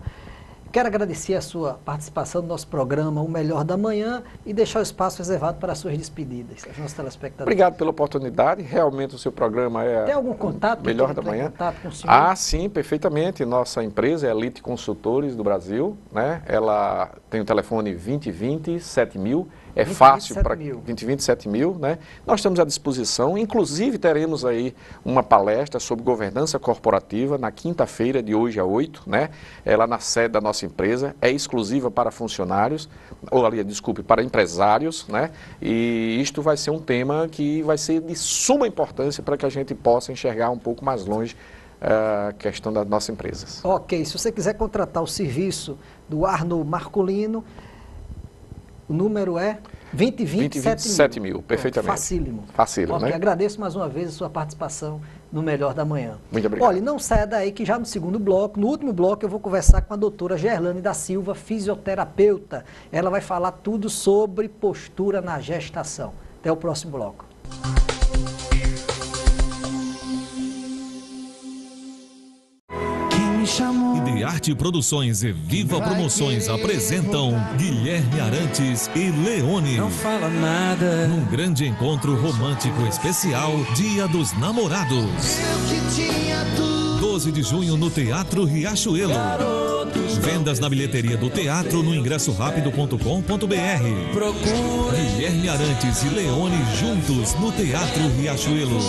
Quero agradecer a sua participação no nosso programa O Melhor da Manhã e deixar o espaço reservado para as suas despedidas, aos nossos telespectadores. Obrigado pela oportunidade. Realmente o seu programa é Tem algum contato? Melhor da Manhã. Contato com o senhor? Ah, sim, perfeitamente. Nossa empresa é Elite Consultores do Brasil, né? Ela tem o telefone 2020-7000. É fácil para 2020-7000, né? Nós estamos à disposição, inclusive teremos aí uma palestra sobre governança corporativa na quinta-feira de hoje a 8, né? Ela na sede da nossa empresa, é exclusiva para funcionários, ou ali, desculpe, para empresários, né? E isto vai ser um tema que vai ser de suma importância para que a gente possa enxergar um pouco mais longe a questão das nossas empresas. Ok, se você quiser contratar o serviço do Arnaud Marculino, o número é 2020-7000. Perfeitamente. Facílimo. Facílimo, okay, né? Agradeço mais uma vez a sua participação no Melhor da Manhã. Muito obrigado. Olha, não saia daí que já no segundo bloco, no último bloco, eu vou conversar com a doutora Gerlane da Silva, fisioterapeuta. Ela vai falar tudo sobre postura na gestação. Até o próximo bloco. Idearte Produções e Viva Promoções apresentam Guilherme Arantes e Leone. Não fala nada. Num grande encontro romântico especial, Dia dos Namorados. 12 de junho no Teatro Riachuelo. Vendas na bilheteria do teatro no ingressorapido.com.br. Guilherme Arantes e Leone juntos no Teatro Riachuelo.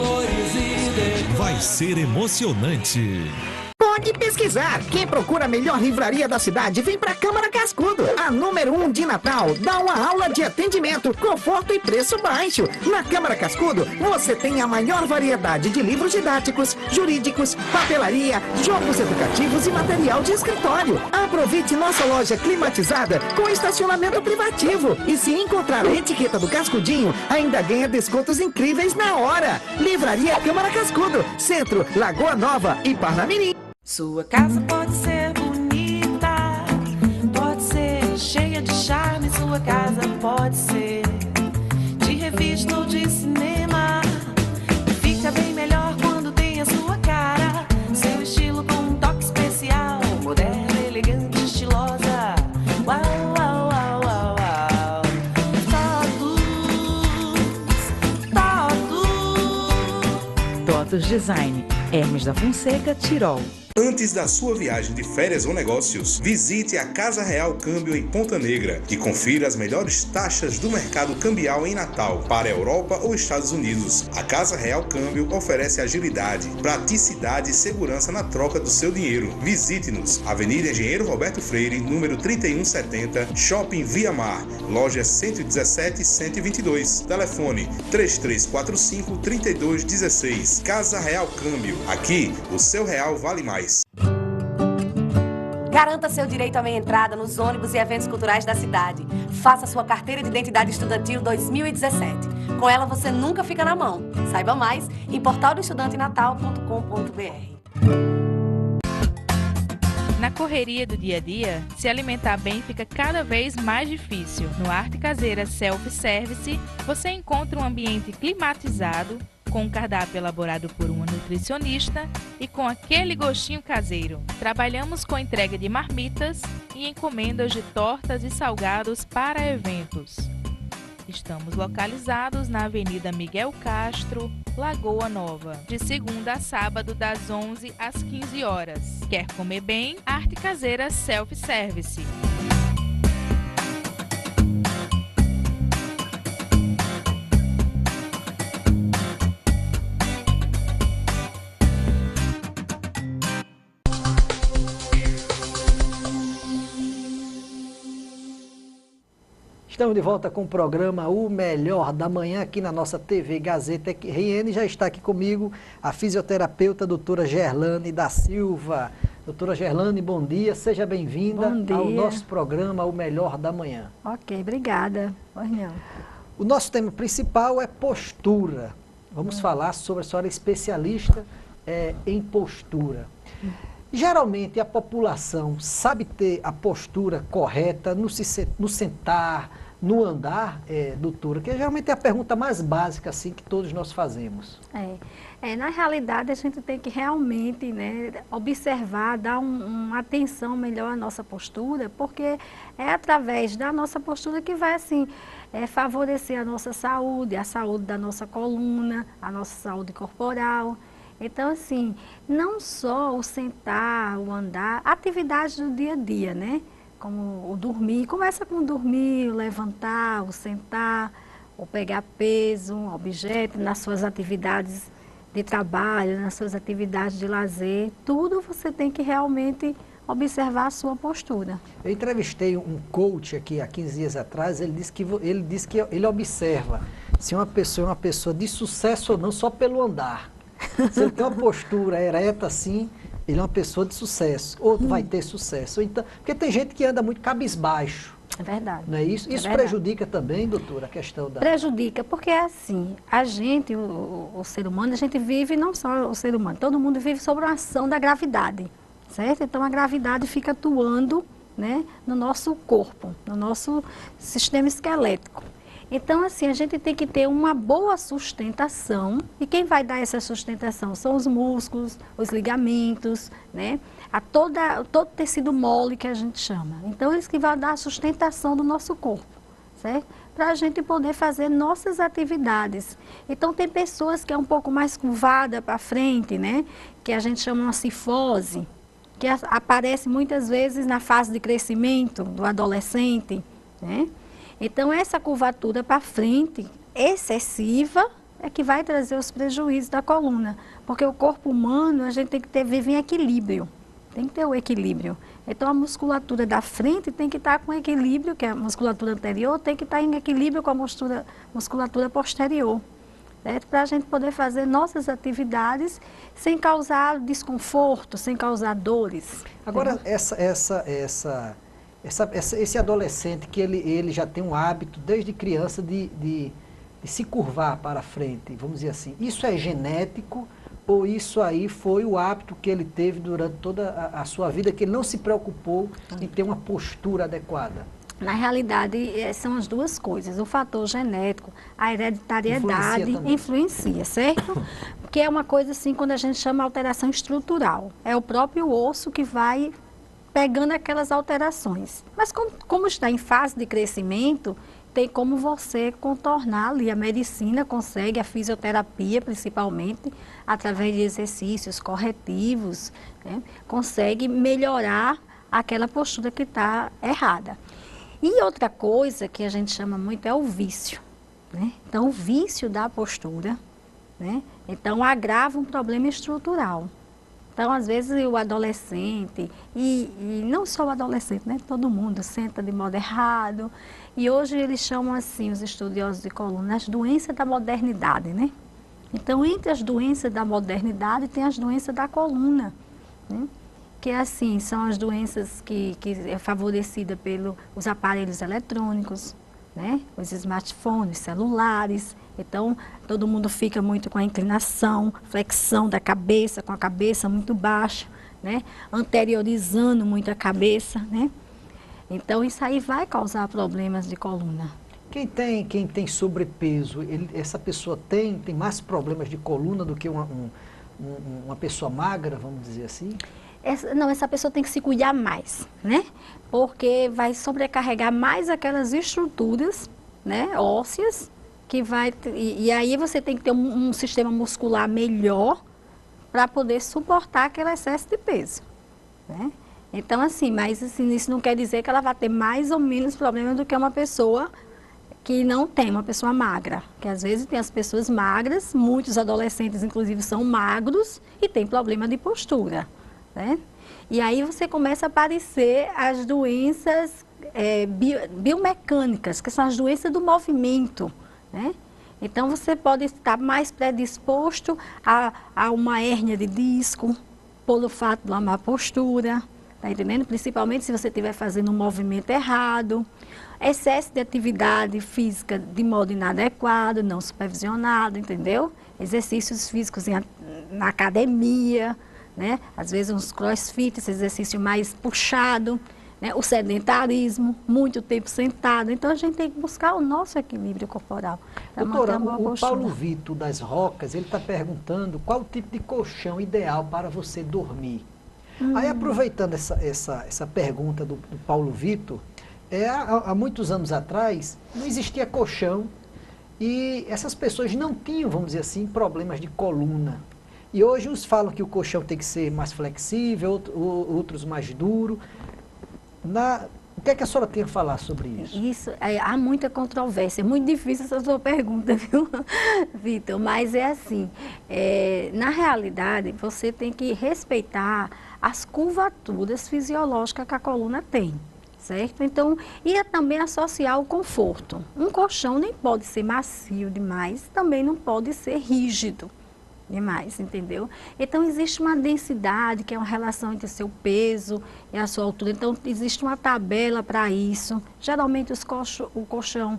Vai ser emocionante. Pode pesquisar. Quem procura a melhor livraria da cidade, vem pra Câmara Cascudo. A número 1 de Natal dá uma aula de atendimento, conforto e preço baixo. Na Câmara Cascudo, você tem a maior variedade de livros didáticos, jurídicos, papelaria, jogos educativos e material de escritório. Aproveite nossa loja climatizada com estacionamento privativo. E se encontrar a etiqueta do Cascudinho, ainda ganha descontos incríveis na hora. Livraria Câmara Cascudo, Centro, Lagoa Nova e Parnamirim. Sua casa pode ser bonita, pode ser cheia de charme. Sua casa pode ser de revista ou de cinema. Fica bem melhor quando tem a sua cara. Seu estilo com um toque especial, moderna, elegante, estilosa. Uau, uau, uau, uau, uau. TOTUS Design, Hermes da Fonseca, Tirol. Antes da sua viagem de férias ou negócios, visite a Casa Real Câmbio em Ponta Negra e confira as melhores taxas do mercado cambial em Natal, para a Europa ou Estados Unidos. A Casa Real Câmbio oferece agilidade, praticidade e segurança na troca do seu dinheiro. Visite-nos, Avenida Engenheiro Roberto Freire, número 3170, Shopping Via Mar, lojas 117 e 122. Telefone 3345-3216. Casa Real Câmbio. Aqui, o seu real vale mais. Garanta seu direito à meia entrada nos ônibus e eventos culturais da cidade. Faça sua carteira de identidade estudantil 2017. Com ela você nunca fica na mão. Saiba mais em portaldoestudantenatal.com.br. Na correria do dia a dia, se alimentar bem fica cada vez mais difícil. No Arte Caseira Self-Service, você encontra um ambiente climatizado, com um cardápio elaborado por uma nutricionista e com aquele gostinho caseiro. Trabalhamos com entrega de marmitas e encomendas de tortas e salgados para eventos. Estamos localizados na Avenida Miguel Castro, Lagoa Nova, de segunda a sábado, das 11 às 15 horas. Quer comer bem? Arte Caseira Self-Service. Estamos de volta com o programa O Melhor da Manhã aqui na nossa TV Gazeta RN. Já está aqui comigo a fisioterapeuta doutora Gerlane da Silva. Doutora Gerlane, bom dia, seja bem-vinda ao nosso programa O Melhor da Manhã. Ok, obrigada. O nosso tema principal é postura. Vamos falar sobre a senhora especialista em postura. Geralmente a população sabe ter a postura correta no sentar, no andar, doutora, que geralmente é a pergunta mais básica assim que todos nós fazemos. Na realidade a gente tem que realmente, né, observar, dar uma atenção melhor à nossa postura, porque é através da nossa postura que vai assim favorecer a nossa saúde, a saúde da nossa coluna, a nossa saúde corporal. Então, assim, não só o sentar, o andar, atividades do dia a dia, né? Como o dormir, começa com o dormir, o levantar, o sentar, o pegar peso, um objeto nas suas atividades de trabalho, nas suas atividades de lazer, tudo você tem que realmente observar a sua postura. Eu entrevistei um coach aqui há 15 dias atrás, ele disse que ele observa se uma pessoa é uma pessoa de sucesso ou não só pelo andar. Se ele tem uma postura ereta assim, ele é uma pessoa de sucesso, ou vai ter sucesso. Então, porque tem gente que anda muito cabisbaixo. É verdade. Não é isso? Isso verdade. Prejudica também, doutora, a questão da... Prejudica, porque é assim, a gente, o ser humano, a gente vive, não só o ser humano, todo mundo vive sob a ação da gravidade, certo? Então a gravidade fica atuando, né, no nosso corpo, no nosso sistema esquelético. Então, assim, a gente tem que ter uma boa sustentação, e quem vai dar essa sustentação são os músculos, os ligamentos, né? Todo tecido mole que a gente chama. Então, eles que vão dar a sustentação do nosso corpo, certo? Para a gente poder fazer nossas atividades. Então, tem pessoas que é um pouco mais curvada para frente, né? Que a gente chama uma cifose, que aparece muitas vezes na fase de crescimento do adolescente, né? Então, essa curvatura para frente, excessiva, é que vai trazer os prejuízos da coluna. Porque o corpo humano, a gente tem que viver em equilíbrio. Tem que ter o equilíbrio. Então, a musculatura da frente tem que estar com equilíbrio, que é a musculatura anterior, tem que estar em equilíbrio com a musculatura posterior. Para a gente poder fazer nossas atividades sem causar desconforto, sem causar dores. Agora, esse adolescente que ele já tem um hábito desde criança de se curvar para frente, vamos dizer assim, isso é genético ou isso aí foi o hábito que ele teve durante toda a sua vida, que ele não se preocupou em ter uma postura adequada? Na realidade, são as duas coisas. O fator genético, a hereditariedade influencia, certo? Porque é uma coisa assim, quando a gente chama alteração estrutural. É o próprio osso que vai pegando aquelas alterações. Mas como está em fase de crescimento, tem como você contornar ali. A medicina consegue, a fisioterapia principalmente, através de exercícios corretivos, né, consegue melhorar aquela postura que está errada. E outra coisa que a gente chama muito é o vício, né? Então, o vício da postura, né? Então, agrava um problema estrutural. Então, às vezes, o adolescente, e não só o adolescente, né? Todo mundo senta de modo errado. E hoje eles chamam assim, os estudiosos de coluna, as doenças da modernidade, né? Então, entre as doenças da modernidade, tem as doenças da coluna, né? Que assim, são as doenças que é favorecida pelos aparelhos eletrônicos, né? Os smartphones, celulares. Então, todo mundo fica muito com a inclinação, flexão da cabeça, com a cabeça muito baixa, né? Anteriorizando muito a cabeça, né? Então, isso aí vai causar problemas de coluna. Quem tem sobrepeso, essa pessoa tem mais problemas de coluna do que uma pessoa magra, vamos dizer assim? Não, essa pessoa tem que se cuidar mais, né? Porque vai sobrecarregar mais aquelas estruturas, né, ósseas, que vai... E aí você tem que ter um sistema muscular melhor para poder suportar aquele excesso de peso, né? Então, assim, mas assim, isso não quer dizer que ela vai ter mais ou menos problema do que uma pessoa que não tem, uma pessoa magra. Porque às vezes tem as pessoas magras, muitos adolescentes, inclusive, são magros e tem problema de postura, né? E aí você começa a aparecer as doenças biomecânicas, que são as doenças do movimento, né? Então, você pode estar mais predisposto a uma hérnia de disco, pelo fato de uma má postura, tá entendendo? Principalmente se você estiver fazendo um movimento errado, excesso de atividade física de modo inadequado, não supervisionado, entendeu? Exercícios físicos na academia, né? Às vezes uns crossfit, esse exercício mais puxado, né? O sedentarismo, muito tempo sentado. Então, a gente tem que buscar o nosso equilíbrio corporal. Doutora, o Paulo Vitor das Rocas, ele está perguntando qual o tipo de colchão ideal para você dormir. Aí, aproveitando essa pergunta do Paulo Vitor, há muitos anos atrás, não existia colchão e essas pessoas não tinham, vamos dizer assim, problemas de coluna. E hoje uns falam que o colchão tem que ser mais flexível, outros mais duro. O que é que a senhora tem a falar sobre isso? Há muita controvérsia, é muito difícil essa sua pergunta, viu, Vitor? Mas é assim, na realidade, você tem que respeitar as curvaturas fisiológicas que a coluna tem, certo? Então, e também associar o conforto. Um colchão nem pode ser macio demais, também não pode ser rígido demais, entendeu? Então, existe uma densidade, que é uma relação entre o seu peso e a sua altura. Então, existe uma tabela para isso. Geralmente, o colchão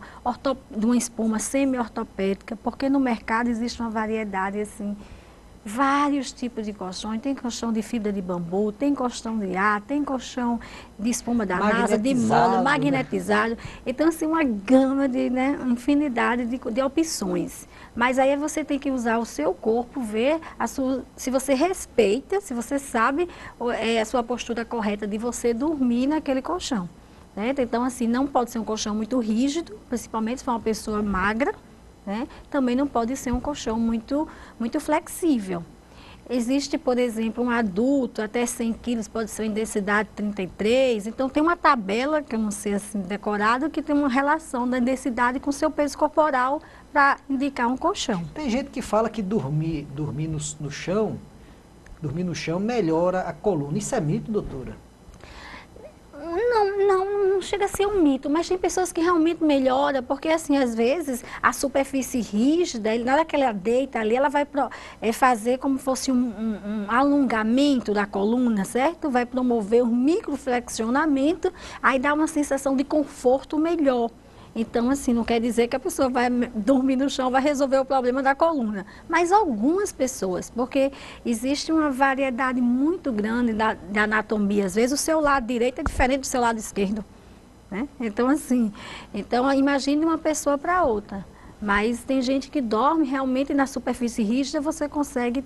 de uma espuma semi-ortopédica, porque no mercado existe uma variedade, assim, vários tipos de colchões. Tem colchão de fibra de bambu, tem colchão de ar, tem colchão de espuma da NASA, de mono, magnetizado. Então, assim, uma gama de, né, infinidade de opções. Mas aí você tem que usar o seu corpo, ver se você respeita, se você sabe a sua postura correta de você dormir naquele colchão, né? Então, assim, não pode ser um colchão muito rígido, principalmente se for uma pessoa magra, né? Também não pode ser um colchão muito flexível. Existe, por exemplo, um adulto até 100 quilos, pode ser em densidade 33. Então, tem uma tabela, que eu não sei assim, decorado, que tem uma relação da densidade com o seu peso corporal para indicar um colchão. Tem gente que fala que dormir no chão melhora a coluna. Isso é mito, doutora? Não chega a ser um mito, mas tem pessoas que realmente melhoram, porque assim, às vezes, a superfície rígida, na hora que ela deita ali, ela vai fazer como fosse um alongamento da coluna, certo? Vai promover um microflexionamento, aí dá uma sensação de conforto melhor. Então, assim, não quer dizer que a pessoa vai dormir no chão, vai resolver o problema da coluna. Mas algumas pessoas, porque existe uma variedade muito grande da anatomia. Às vezes o seu lado direito é diferente do seu lado esquerdo, né? Então, assim, imagine uma pessoa para outra. Mas tem gente que dorme realmente na superfície rígida, você consegue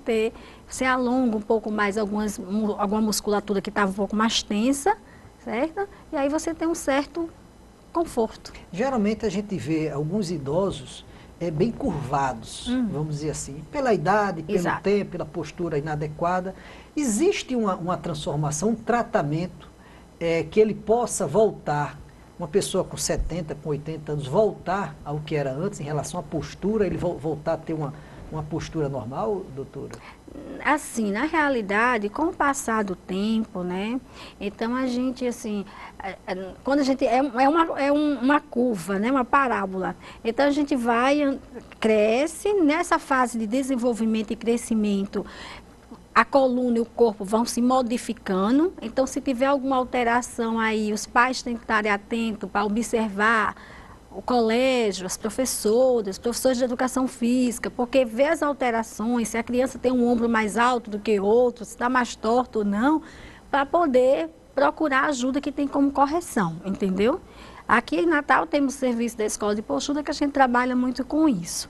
você alonga um pouco mais alguma musculatura que estava um pouco mais tensa, certo? E aí você tem um certo conforto. Geralmente a gente vê alguns idosos bem curvados, vamos dizer assim, pela idade, pelo tempo, pela postura inadequada. Existe uma transformação, um tratamento que ele possa voltar, uma pessoa com 70, com 80 anos, voltar ao que era antes em relação à postura, ele voltar a ter uma postura normal, doutora? Assim, na realidade, com o passar do tempo, né? Então, a gente, assim, quando a gente... uma curva, né? Uma parábola. Então, a gente cresce, nessa fase de desenvolvimento e crescimento, a coluna e o corpo vão se modificando. Então, se tiver alguma alteração aí, os pais têm que estar atentos para observar o colégio, os professores de educação física, porque vê as alterações, se a criança tem um ombro mais alto do que outro, se está mais torto ou não, para poder procurar ajuda que tem como correção, entendeu? Aqui em Natal temos o serviço da escola de postura que a gente trabalha muito com isso.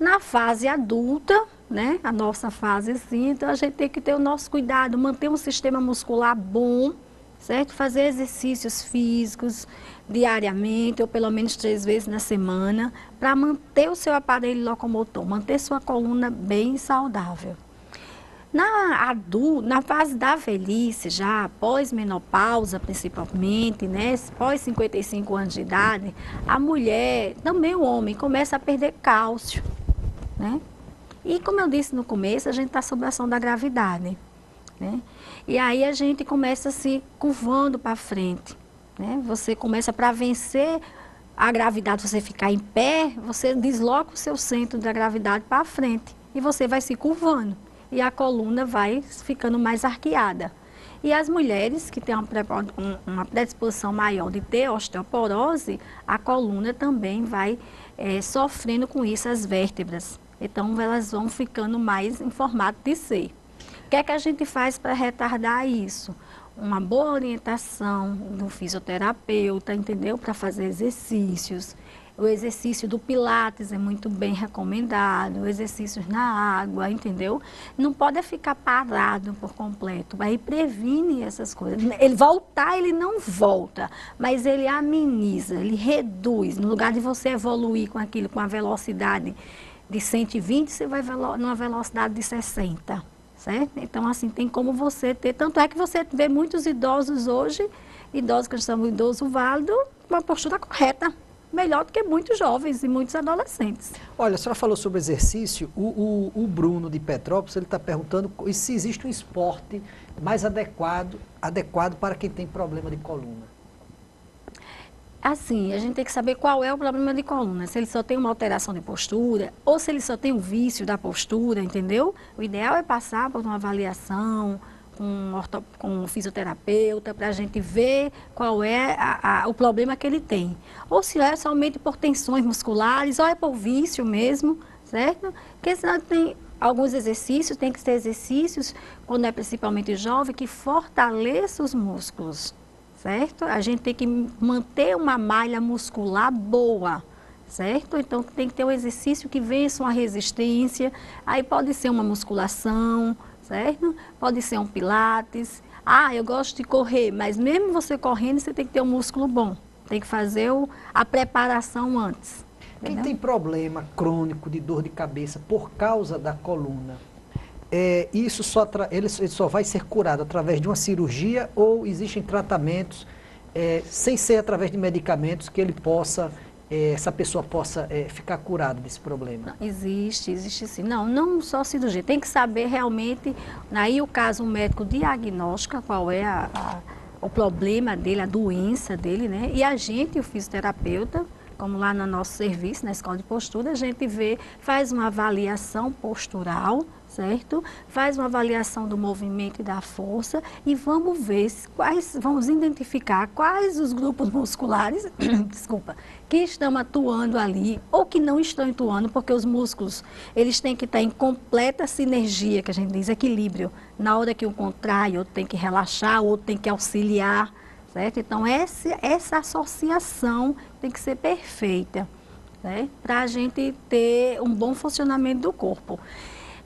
Na fase adulta, né? A nossa fase assim, então a gente tem que ter o nosso cuidado, manter um sistema muscular bom, certo? Fazer exercícios físicos diariamente, ou pelo menos 3 vezes na semana, para manter o seu aparelho locomotor, manter sua coluna bem saudável. Na fase da velhice, já pós-menopausa principalmente, né, pós 55 anos de idade, a mulher, também o homem, começa a perder cálcio, né? E como eu disse no começo, a gente está sob a ação da gravidade, né? E aí a gente começa se curvando para frente, né? Você começa, para vencer a gravidade, você ficar em pé, você desloca o seu centro da gravidade para frente e você vai se curvando. E a coluna vai ficando mais arqueada. E as mulheres que têm uma predisposição maior de ter osteoporose, a coluna também vai sofrendo com isso, as vértebras. Então, elas vão ficando mais em formato de C. O que é que a gente faz para retardar isso? Uma boa orientação do fisioterapeuta, entendeu? Para fazer exercícios. O exercício do Pilates é muito bem recomendado, exercícios na água, entendeu? Não pode ficar parado por completo, aí previne essas coisas. Ele voltar, ele não volta, mas ele ameniza, ele reduz. No lugar de você evoluir com aquilo, com a velocidade de 120, você vai numa velocidade de 60, certo? Então, assim, tem como você ter, tanto é que você vê muitos idosos hoje, idosos que chamam de idoso válido, com uma postura correta. Melhor do que muitos jovens e muitos adolescentes. Olha, a senhora falou sobre exercício, o Bruno de Petrópolis, ele está perguntando se existe um esporte mais adequado para quem tem problema de coluna. Assim, a gente tem que saber qual é o problema de coluna, se ele só tem uma alteração de postura ou se ele só tem um vício da postura, entendeu? O ideal é passar por uma avaliação com um fisioterapeuta, para a gente ver qual é o problema que ele tem. Ou se é somente por tensões musculares, ou é por vício mesmo, certo? Porque senão tem alguns exercícios, tem que ser exercícios, quando é principalmente jovem, que fortaleça os músculos, certo? A gente tem que manter uma malha muscular boa, certo? Então tem que ter um exercício que vença uma resistência, aí pode ser uma musculação, certo? Pode ser um pilates. Ah, eu gosto de correr, mas mesmo você correndo, você tem que ter um músculo bom. Tem que fazer a preparação antes. Quem tem problema crônico de dor de cabeça por causa da coluna, ele só vai ser curado através de uma cirurgia ou existem tratamentos, sem ser através de medicamentos, que ele possa... essa pessoa possa ficar curada desse problema? Não, existe sim. Não só cirurgia. Tem que saber realmente, aí o caso o médico diagnostica qual é o problema dele, a doença dele, né? E a gente, o fisioterapeuta, como lá no nosso serviço, na Escola de Postura, a gente faz uma avaliação postural, certo? Faz uma avaliação do movimento e da força e vamos ver vamos identificar quais os grupos musculares, desculpa, que estão atuando ali ou que não estão atuando, porque os músculos, eles têm que estar em completa sinergia, que a gente diz equilíbrio. Na hora que um contrai, outro tem que relaxar, outro tem que auxiliar, certo? Então, essa associação tem que ser perfeita, né? Para a gente ter um bom funcionamento do corpo.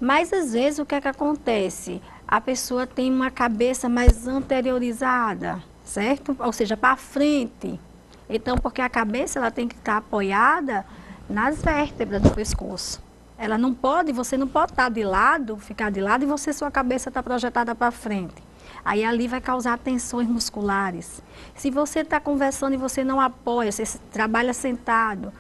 Mas, às vezes, o que é que acontece? A pessoa tem uma cabeça mais anteriorizada, certo? Ou seja, para frente. Então, porque a cabeça ela tem que estar apoiada nas vértebras do pescoço. Ela não pode, você não pode estar de lado, ficar de lado e sua cabeça está projetada para frente. Aí ali vai causar tensões musculares. Se você está conversando e você não apoia, você trabalha sentado,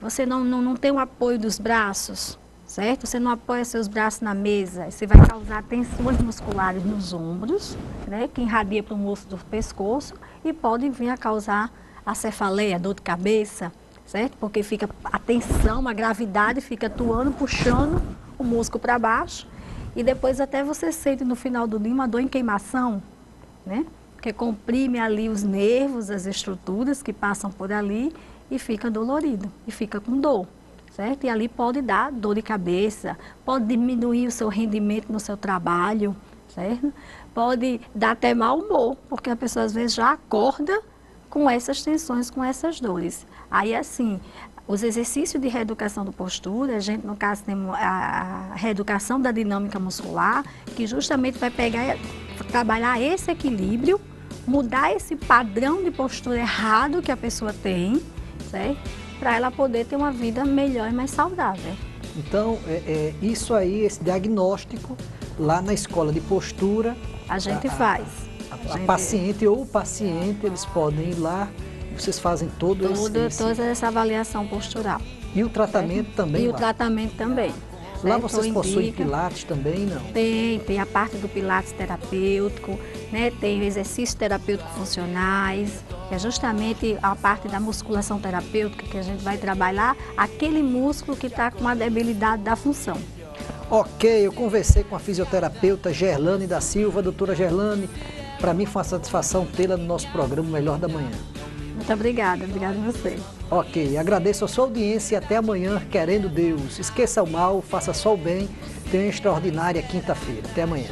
você não tem o apoio dos braços, certo? Você não apoia seus braços na mesa, você vai causar tensões musculares nos ombros, né, que irradia para o músculo do pescoço e pode vir a causar a cefaleia, dor de cabeça, certo? Porque fica a tensão, a gravidade fica atuando, puxando o músculo para baixo e depois até você sente no final do dia uma dor em queimação, né? Porque comprime ali os nervos, as estruturas que passam por ali e fica dolorido e fica com dor. Certo? E ali pode dar dor de cabeça, pode diminuir o seu rendimento no seu trabalho, certo? Pode dar até mau humor, porque a pessoa às vezes já acorda com essas tensões, com essas dores. Aí assim, Os exercícios de reeducação do postura, a gente, no caso, tem a reeducação da dinâmica muscular, que justamente vai trabalhar esse equilíbrio, mudar esse padrão de postura errado que a pessoa tem, certo? Para ela poder ter uma vida melhor e mais saudável. Então, isso aí, esse diagnóstico, lá na escola de postura... A gente faz. A paciente ou o paciente, eles podem ir lá, vocês fazem toda essa avaliação postural. E o tratamento também? E o tratamento também. Lá vocês possuem pilates também, não? Tem a parte do pilates terapêutico, né? Tem exercícios terapêuticos funcionais, que é justamente a parte da musculação terapêutica, que a gente vai trabalhar aquele músculo que está com uma debilidade da função. Ok, eu conversei com a fisioterapeuta Gerlane da Silva. Doutora Gerlane, para mim foi uma satisfação tê-la no nosso programa Melhor da Manhã. Muito obrigada a você. Ok, agradeço a sua audiência e até amanhã, querendo Deus. Esqueça o mal, faça só o bem. Tenha uma extraordinária quinta-feira. Até amanhã.